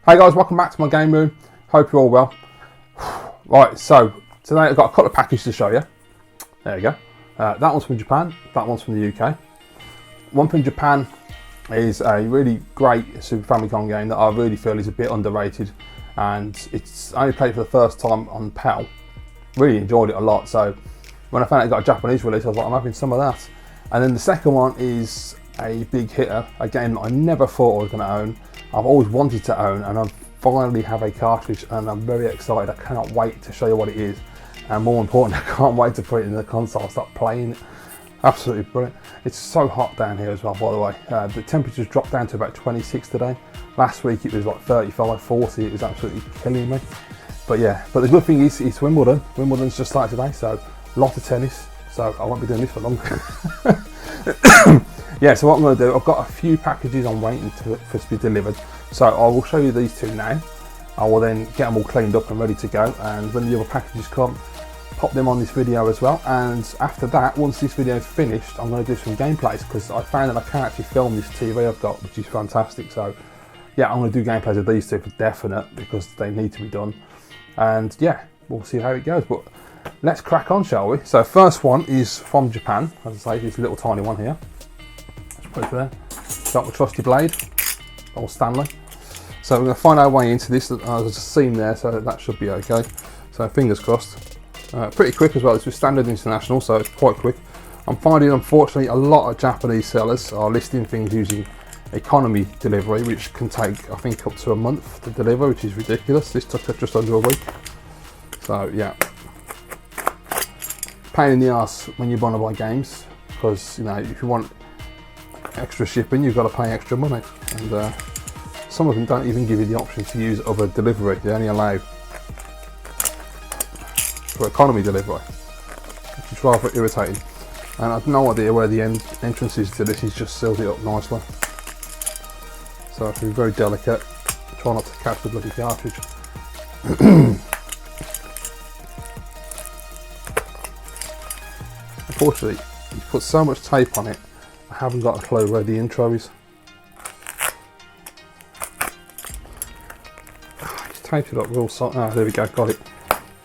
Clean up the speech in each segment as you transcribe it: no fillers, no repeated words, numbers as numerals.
Hey guys, welcome back to my game room. Hope you're all well. Right, so today I've got a couple of packages to show you. There you go. That one's from Japan, that one's from the UK. One from Japan is a really great Super Famicom game that I really feel is a bit underrated, and I only played it for the first time on PAL. Really enjoyed it a lot, so when I found out it got a Japanese release, I was like, I'm having some of that. And then the second one is a big hitter, a game that I never thought I was going to own. I've always wanted to own, and I finally have a cartridge, and I'm very excited. I cannot wait to show you what it is, and more important, I can't wait to put it in the console, start playing it. Absolutely brilliant. It's so hot down here as well, by the way. The temperature's dropped down to about 26 today. Last week it was like 35, 40. It was absolutely killing me. But yeah, but the good thing is it's Wimbledon. Wimbledon's just started today, so a lot of tennis. So I won't be doing this for long. Yeah, so what I'm going to do, I've got a few packages I'm waiting for to be delivered. So I will show you these two now. I will then get them all cleaned up and ready to go. And when the other packages come, pop them on this video as well. And after that, once this video is finished, I'm going to do some gameplays, because I found that I can actually film this TV I've got, which is fantastic. So yeah, I'm going to do gameplays of these two for definite, because they need to be done. And yeah, we'll see how it goes. But let's crack on, shall we? So first one is from Japan. As I say, this little tiny one here. Let's put it there. Got my trusty blade, old Stanley. So we're going to find our way into this. There's a seam there, so that should be okay. So fingers crossed. Pretty quick as well. This was standard international, so it's quite quick. I'm finding, unfortunately, a lot of Japanese sellers are listing things using economy delivery, which can take, I think, up to a month to deliver, which is ridiculous. This took just under a week. So yeah, pain in the ass when you want to buy games, because you know, if you want extra shipping, you've got to pay extra money, and some of them don't even give you the option to use other delivery. They only allow for economy delivery, which is rather irritating. And I've no idea where the entrance is to this. He's just sealed it up nicely, so I have to be very delicate. Try not to catch the bloody cartridge. Unfortunately, he's put so much tape on it, I haven't got a clue where the intro is. He's taped it up real soft. Ah, there we go, got it.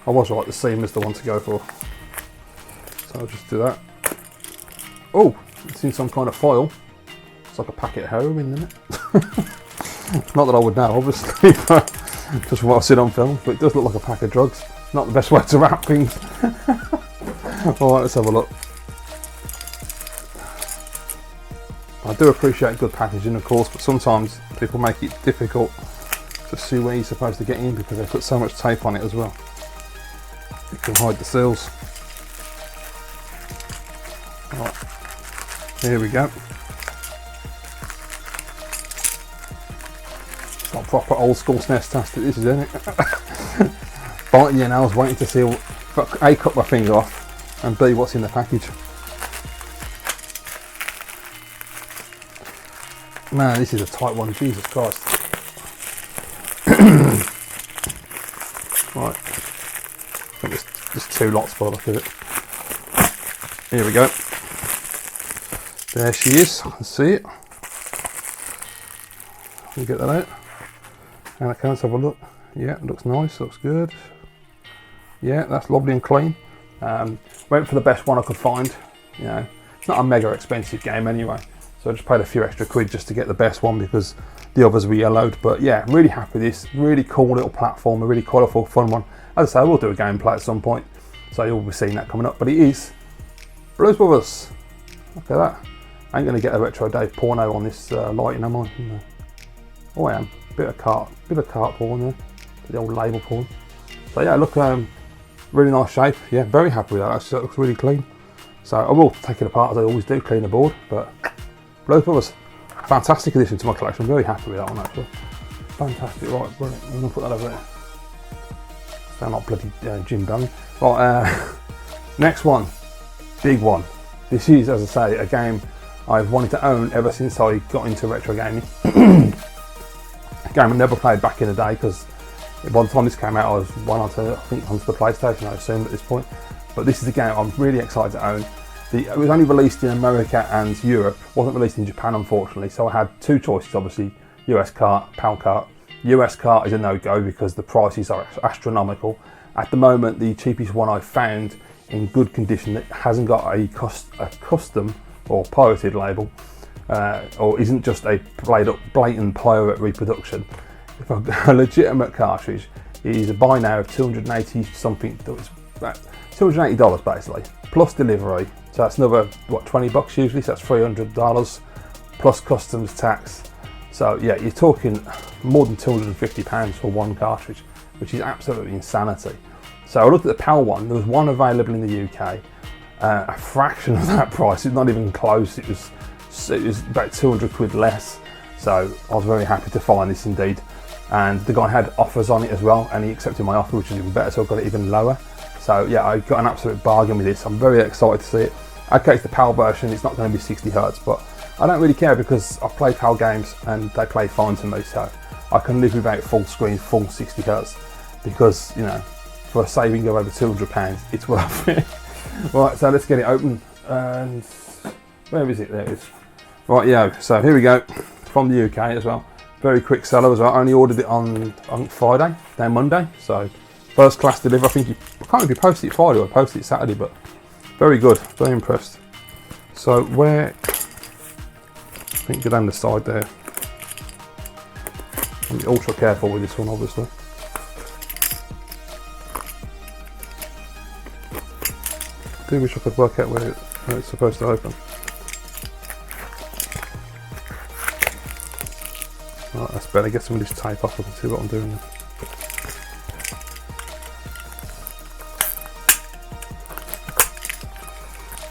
I was right, the seam is the one to go for. So I'll just do that. Oh, it's in some kind of foil. It's like a packet of heroin, isn't it? Not that I would know, obviously, but just from what I've seen on film, but it does look like a pack of drugs. Not the best way to wrap things. Alright, let's have a look. I do appreciate good packaging, of course, but sometimes people make it difficult to see where you're supposed to get in, because they put so much tape on it as well. It can hide the seals. Right, here we go. It's not proper old school Snestastic, this is, isn't it? Biting your nails, waiting to see A, cut my finger off, and B, what's in the package. Man, this is a tight one, Jesus Christ. Right, I think there's two lots by the look of it. Here we go. There she is, I can see it. Let me get that out. And I can have a look. Yeah, it looks nice, looks good. Yeah, that's lovely and clean. Went for the best one I could find. You know, it's not a mega expensive game anyway, so I just paid a few extra quid just to get the best one, because the others were yellowed. But yeah, I'm really happy with this. Really cool little platform, a really colourful, fun one. As I say, we'll do a gameplay at some point, so you'll be seeing that coming up. But it is Blues Brothers. Look at that. I ain't going to get a Retro Dave porno on this lighting, am I? No. Oh, I am. Bit of cart porn there. The old label porn. So yeah, look, really nice shape. Yeah, very happy with that. Actually, that looks really clean. So I will take it apart as I always do, clean the board. But Blues Brothers, fantastic addition to my collection. I'm very happy with that one actually. Fantastic. Right, brilliant. I'm gonna put that over there. Sound like bloody Jim Belly. Right, next one, big one. This is, as I say, a game I've wanted to own ever since I got into retro gaming. A game I never played back in the day, because by the time this came out I was onto the PlayStation, I assume, at this point. But this is a game I'm really excited to own. It was only released in America and Europe, wasn't released in Japan unfortunately, so I had two choices obviously, US cart, PAL cart, US cart is a no-go because the prices are astronomical. At the moment, the cheapest one I found in good condition that hasn't got a custom or pirated label, or isn't just a blatant pirate reproduction. If a legitimate cartridge is a buy now of 280 something, about $280 basically, plus delivery. So that's another, what, 20 bucks usually, so that's $300 plus customs tax. So yeah, you're talking more than £250 for one cartridge, which is absolutely insanity. So I looked at the PAL one, there was one available in the UK, a fraction of that price, it's not even close, it was about 200 quid less. So I was very happy to find this indeed. And the guy had offers on it as well, and he accepted my offer, which is even better, so I got it even lower. So yeah, I got an absolute bargain with this. I'm very excited to see it. Okay, it's the PAL version, it's not going to be 60 Hz, but I don't really care because I play PAL games and they play fine to me, so I can live without full screen, full 60 Hz, because, you know, for a saving of over £200, it's worth it. Right, so let's get it open, and where is it? There it is. Right, yeah, so here we go, from the UK as well. Very quick seller as well. I only ordered it on Friday, then Monday, so first class delivery. I think I can't remember if you posted it Friday or posted it Saturday, but very good, very impressed. So where, I think go down the side there. Be ultra careful with this one, obviously. I do wish I could work out where it's supposed to open. Right, that's better. Get some of this tape off. I can see what I'm doing there.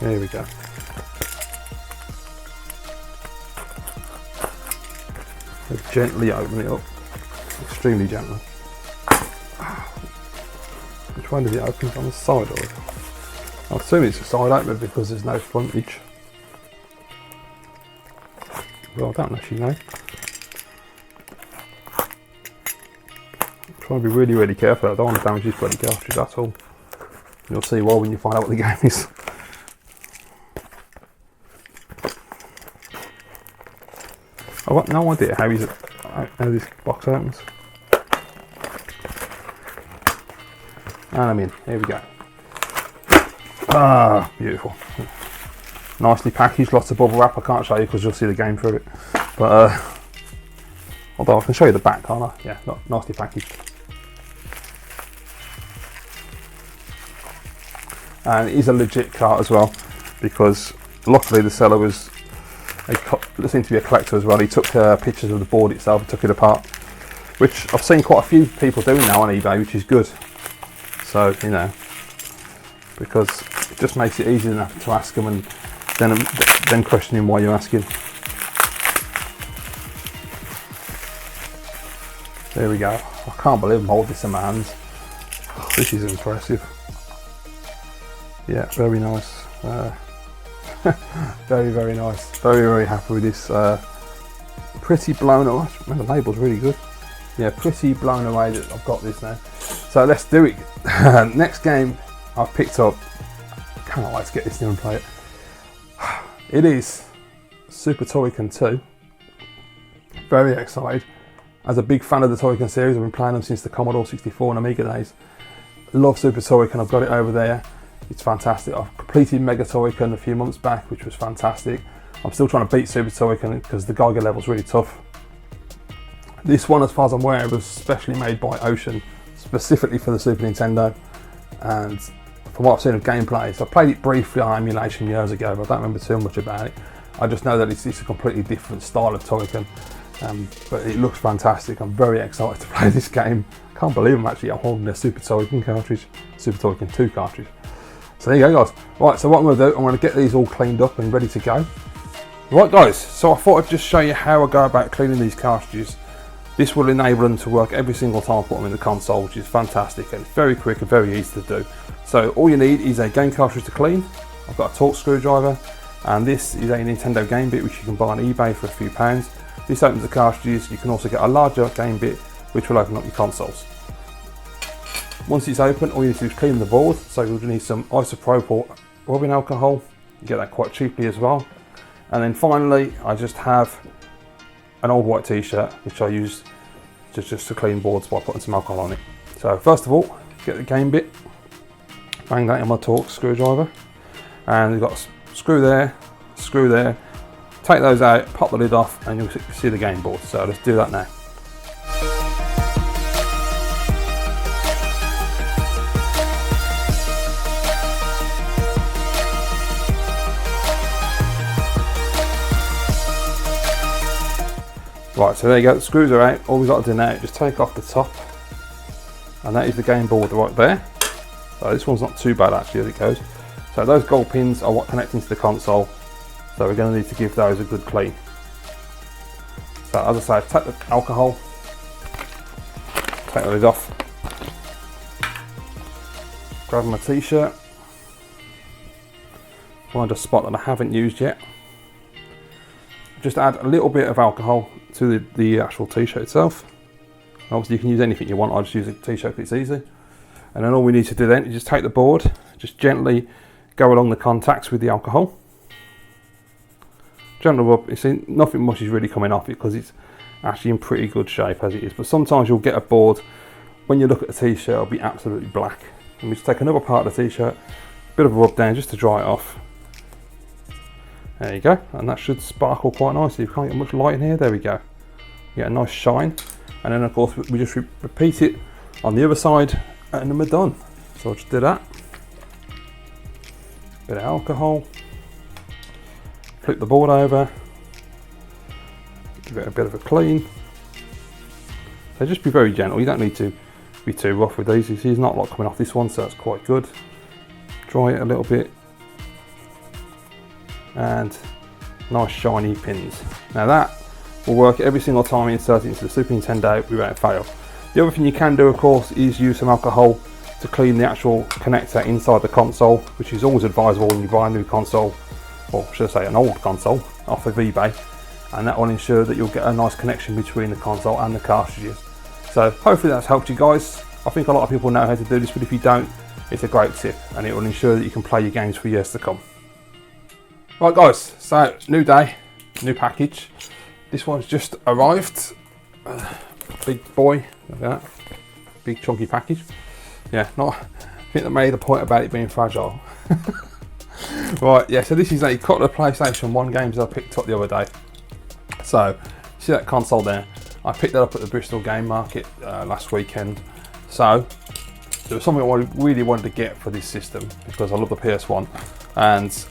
There we go. Gently open it up, extremely gently. Which one does it open? On the side, or I assume it's a side opener because there's no frontage. Well, I don't actually know. I'm trying to be really, really careful. I don't want to damage this bloody cartridge at all. You'll see why when you find out what the game is. I've got no idea how this box opens. And I'm in. Here we go. Ah, beautiful. Nicely packaged, lots of bubble wrap. I can't show you because you'll see the game through it. But although I can show you the back, can't I? Yeah, nicely packaged. And it is a legit cart as well, because luckily the seller was seemed to be a collector as well. He took pictures of the board itself and took it apart, which I've seen quite a few people doing now on eBay, which is good. So, you know, because it just makes it easier enough to ask them and then questioning why you're asking. There we go. I can't believe I'm holding this in my hands. This is impressive. Yeah, very nice. Very, very nice. Very, very happy with this. Pretty blown away. Man, the label's really good. Yeah, pretty blown away that I've got this now. So let's do it. Next game I've picked up. Can't wait to get this thing and play it. It is Super Toycon 2. Very excited. As a big fan of the Toycon series, I've been playing them since the Commodore 64 and Amiga days. Love Super Toycon. I've got it over there. It's fantastic. I've completed Mega Toycon a few months back, which was fantastic. I'm still trying to beat Super Toycon because the Geiger level's really tough. This one, as far as I'm aware, was specially made by Ocean, specifically for the Super Nintendo. And from what I've seen of gameplay, so I played it briefly on emulation years ago, but I don't remember too much about it. I just know that it's a completely different style of Toycon, but it looks fantastic. I'm very excited to play this game. I can't believe I'm holding a Super Toycon cartridge, Super Toycon 2 cartridge. So there you go, guys. Right, so what I'm going to do, I'm going to get these all cleaned up and ready to go. Right, guys, so I thought I'd just show you how I go about cleaning these cartridges. This will enable them to work every single time I put them in the console, which is fantastic, and it's very quick and very easy to do. So all you need is a game cartridge to clean. I've got a Torx screwdriver, and this is a Nintendo game bit which you can buy on eBay for a few pounds. This opens the cartridges. You can also get a larger game bit which will open up your consoles. Once it's open, all you need to do is clean the board. So you'll need some isopropyl rubbing alcohol. You get that quite cheaply as well. And then finally, I just have an old white t-shirt which I used just to clean boards by putting some alcohol on it. So first of all, get the game bit, bang that in my Torx screwdriver, and we've got a screw there, take those out, pop the lid off, and you'll see the game board. So let's do that now. Right, so there you go, the screws are out. All we've got to do now is just take off the top, and that is the game board right there. So this one's not too bad actually as it goes. So those gold pins are what connect into the console, so we're going to need to give those a good clean. So as I say, take the alcohol, take the lid off, grab my t-shirt, find a spot that I haven't used yet, just add a little bit of alcohol to the actual t-shirt itself. And obviously you can use anything you want, I just use a t-shirt because it's easy. And then all we need to do then is just take the board, just gently go along the contacts with the alcohol. Gentle rub, you see nothing much is really coming off it because it's actually in pretty good shape as it is. But sometimes you'll get a board, when you look at the t-shirt, it'll be absolutely black. And we just take another part of the t-shirt, a bit of a rub down just to dry it off. There you go, and that should sparkle quite nicely. You can't get much light in here, there we go. You get a nice shine, and then of course we just repeat it on the other side, and then we're done. So I'll just do that. Bit of alcohol, flip the board over, give it a bit of a clean. So just be very gentle, you don't need to be too rough with these. You see there's not a lot coming off this one, so that's quite good. Dry it a little bit. And nice shiny pins. Now that will work every single time you insert it into the Super Nintendo without fail. The other thing you can do of course is use some alcohol to clean the actual connector inside the console, which is always advisable when you buy a new console, or should I say an old console, off of eBay, and that will ensure that you'll get a nice connection between the console and the cartridges. So hopefully that's helped you guys. I think a lot of people know how to do this, but if you don't, it's a great tip and it will ensure that you can play your games for years to come. Right guys, so new day, new package. This one's just arrived. Big boy, look at that. Big chunky package. Yeah, I think they made a point about it being fragile. Right, yeah, so this is a couple of PlayStation 1 games I picked up the other day. So, see that console there? I picked that up at the Bristol Game Market last weekend. So, there was something I really wanted to get for this system because I love the PS1. And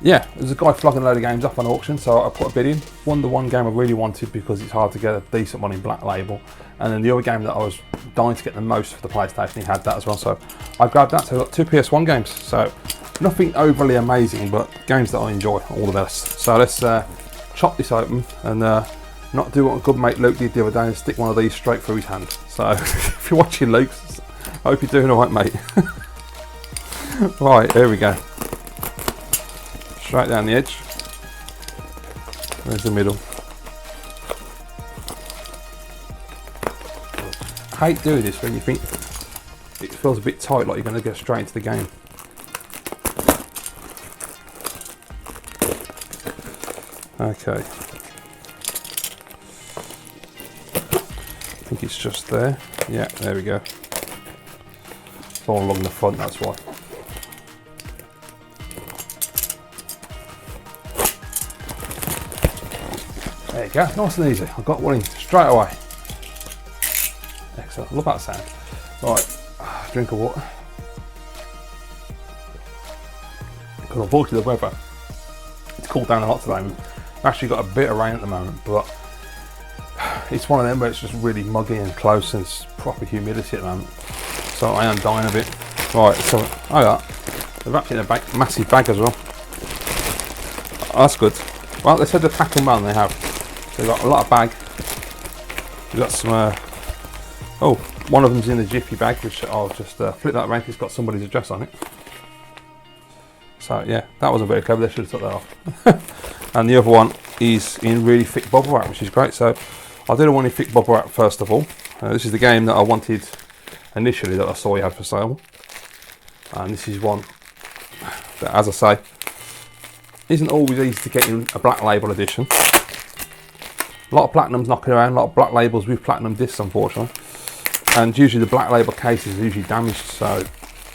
yeah, there's a guy flogging a load of games up on auction, so I put a bid in. Won the one game I really wanted because it's hard to get a decent one in Black Label. And then the other game that I was dying to get the most for the PlayStation, he had that as well. So I grabbed that, so I got two PS1 games. So nothing overly amazing, but games that I enjoy, all the best. So let's chop this open and not do what a good mate Luke did the other day and stick one of these straight through his hand. So if you're watching Luke, I hope you're doing alright mate. Right, here we go. Straight down the edge. There's the middle. I hate doing this when you think it feels a bit tight, like you're going to go straight into the game. Okay. I think it's just there. Yeah, there we go. It's all along the front, that's why. There you go, nice and easy. I got one in straight away. Excellent, love that sound. Right, drink of water. Because unfortunately the weather, it's cooled down a lot today. We've actually got a bit of rain at the moment, but it's one of them where it's just really muggy and close and it's proper humidity at the moment. So I am dying a bit. Right, so they've wrapped it in a bag, massive bag as well. Oh, that's good. Well, they said the pack them well, and they have. They've got a lot of bag. We've got some, oh, one of them's in the Jiffy bag, which I'll just flip that around. It's got somebody's address on it. So yeah, that wasn't very clever, they should have took that off. And the other one is in really thick bubble wrap, which is great. So I'll do the one in thick bubble wrap first of all. This is the game that I wanted initially that I saw you had for sale. And this is one that, as I say, isn't always easy to get in a Black Label edition. A lot of platinums knocking around, a lot of black labels with platinum discs, unfortunately. And usually the black label cases are usually damaged, so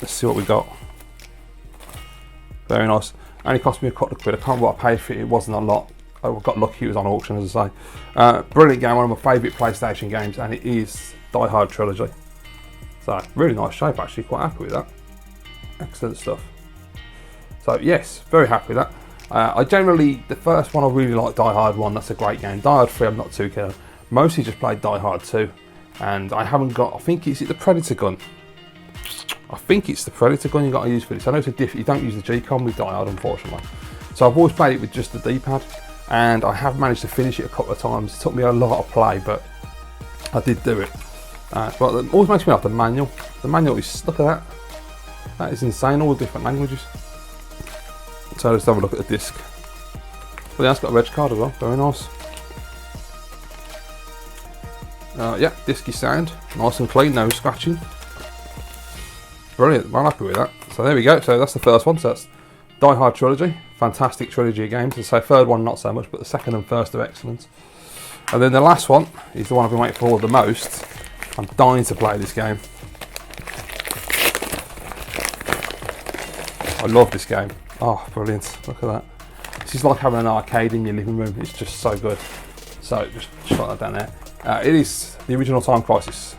let's see what we got. Very nice. Only cost me a couple of quid. I can't remember what I paid for it. It wasn't a lot. I got lucky it was on auction, as I say. Brilliant game, one of my favourite PlayStation games, and it is Die Hard Trilogy. So, really nice shape actually, quite happy with that. Excellent stuff. So yes, very happy with that. I generally, the first one I really like, Die Hard 1, that's a great game. Die Hard 3 I'm not too keen on. Mostly just played Die Hard 2. And I haven't got, I think it's the Predator gun. I think it's the Predator gun you got to use for this. I know it's a you don't use the G-Con with Die Hard, unfortunately. So I've always played it with just the D-pad, and I have managed to finish it a couple of times. It took me a lot of play, but I did do it. But it always makes me laugh, the manual. The manual is, look at that. That is insane, all the different languages. So let's have a look at the disc. Well, yeah, it's got a reg card as well, very nice. Yeah, disky sound, nice and clean, no scratching. Brilliant, well happy with that. So there we go, so that's the first one, so that's Die Hard Trilogy, fantastic trilogy of games. So third one not so much, but the second and first are excellent. And then the last one is the one I've been waiting for the most. I'm dying to play this game. I love this game. Oh, brilliant, look at that. This is like having an arcade in your living room, it's just so good. So just shot that down there. It is the original Time Crisis.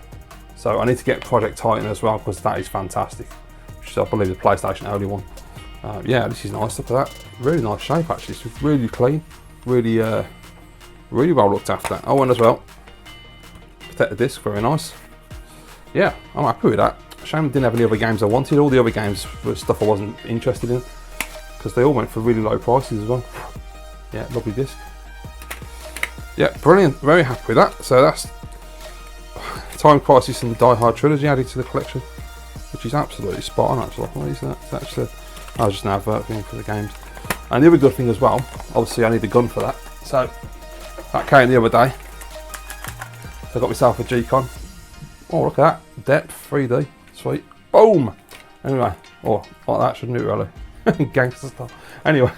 So I need to get Project Titan as well, because that is fantastic. Which is, I believe, the PlayStation only one. Yeah, this is nice, look at that. Really nice shape actually, it's really clean. Really really well looked after. Oh, and as well, protect the disc, very nice. Yeah, I'm happy with that. Shame I didn't have any other games I wanted. All the other games were stuff I wasn't interested in, because they all went for really low prices as well. Yeah, lovely disc. Yeah, brilliant, very happy with that. So that's Time Crisis and Die Hard Trilogy added to the collection, which is absolutely spot on actually. What is that? It's actually, I was just an advert thing for the games. And the other good thing as well, obviously I need a gun for that. So that came the other day. So I got myself a G-Con. Oh, look at that, depth, 3D, sweet, boom! Anyway, oh, like that, shouldn't it really? Gangster stuff. Anyway,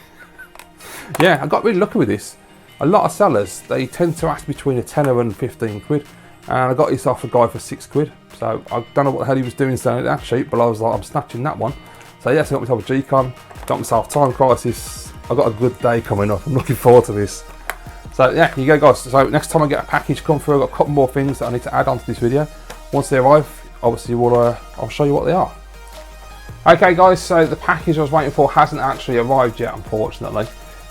yeah, I got really lucky with this. A lot of sellers, they tend to ask between a tenner and 15 quid. And I got this off a guy for 6 quid. So I don't know what the hell he was doing selling it that cheap, but I was like, I'm snatching that one. So yes, I got myself a G-Con, got myself Time Crisis. I've got a good day coming up, I'm looking forward to this. So yeah, here you go guys. So next time I get a package come through, I've got a couple more things that I need to add onto this video. Once they arrive, obviously I'll show you what they are. Okay guys, so the package I was waiting for hasn't actually arrived yet, unfortunately.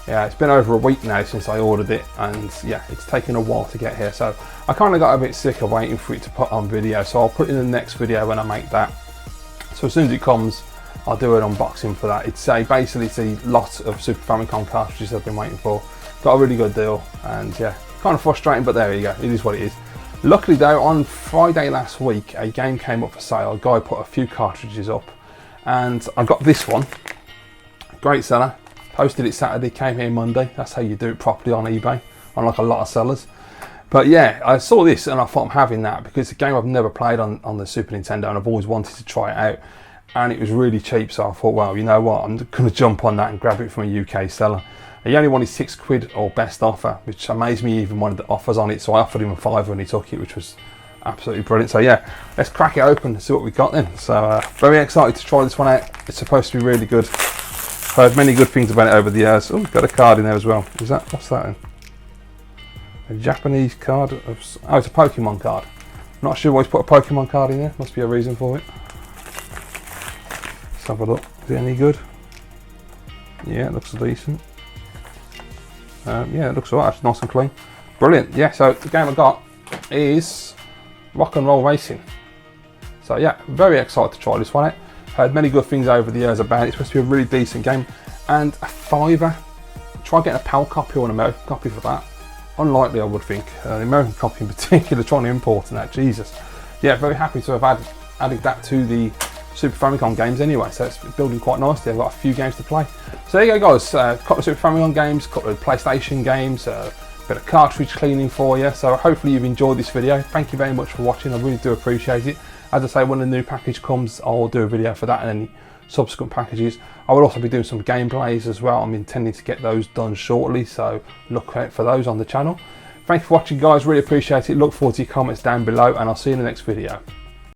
Yeah, it's been over a week now since I ordered it, and yeah, it's taken a while to get here. So I kind of got a bit sick of waiting for it to put on video, so I'll put it in the next video when I make that. So as soon as it comes, I'll do an unboxing for that. It's basically it's a lot of Super Famicom cartridges I've been waiting for. Got a really good deal, and yeah, kind of frustrating, but there you go, it is what it is. Luckily though, on Friday last week, a game came up for sale. A guy put a few cartridges up, and I got this one. Great seller. Posted it Saturday, came here Monday. That's how you do it properly on eBay, unlike a lot of sellers. But yeah, I saw this and I thought I'm having that, because it's a game I've never played on the Super Nintendo, and I've always wanted to try it out. And it was really cheap, so I thought, well, you know what, I'm going to jump on that and grab it from a UK seller. He only wanted 6 quid or best offer, which amazed me, even wanted the offers on it, so I offered him a £5 when he took it, which was absolutely brilliant. So yeah, let's crack it open and see what we got then. So very excited to try this one out. It's supposed to be really good. Heard many good things about it over the years. Oh, got a card in there as well. Is that, what's that in? A Japanese card of, oh, it's a Pokemon card. Not sure why he's put a Pokemon card in there. Must be a reason for it. Let's have a look. Is it any good? Yeah, it looks decent. Yeah, it looks alright. It's nice and clean. Brilliant. Yeah, so the game I got is Rock and Roll Racing. So yeah, very excited to try this one out. Heard many good things over the years about it. It's supposed to be a really decent game, and a £5. Try getting a PAL copy or an American copy for that. Unlikely, I would think. The American copy in particular, trying to import and that, Jesus. Yeah, very happy to have added that to the Super Famicom games anyway, so it's building quite nicely. I've got a few games to play. So there you go guys, a couple of Super Famicom games, a couple of PlayStation games, a bit of cartridge cleaning for you. So hopefully you've enjoyed this video. Thank you very much for watching, I really do appreciate it. As I say, when the new package comes, I'll do a video for that and any subsequent packages. I will also be doing some gameplays as well. I'm intending to get those done shortly, so look out for those on the channel. Thanks for watching, guys. Really appreciate it. Look forward to your comments down below, and I'll see you in the next video.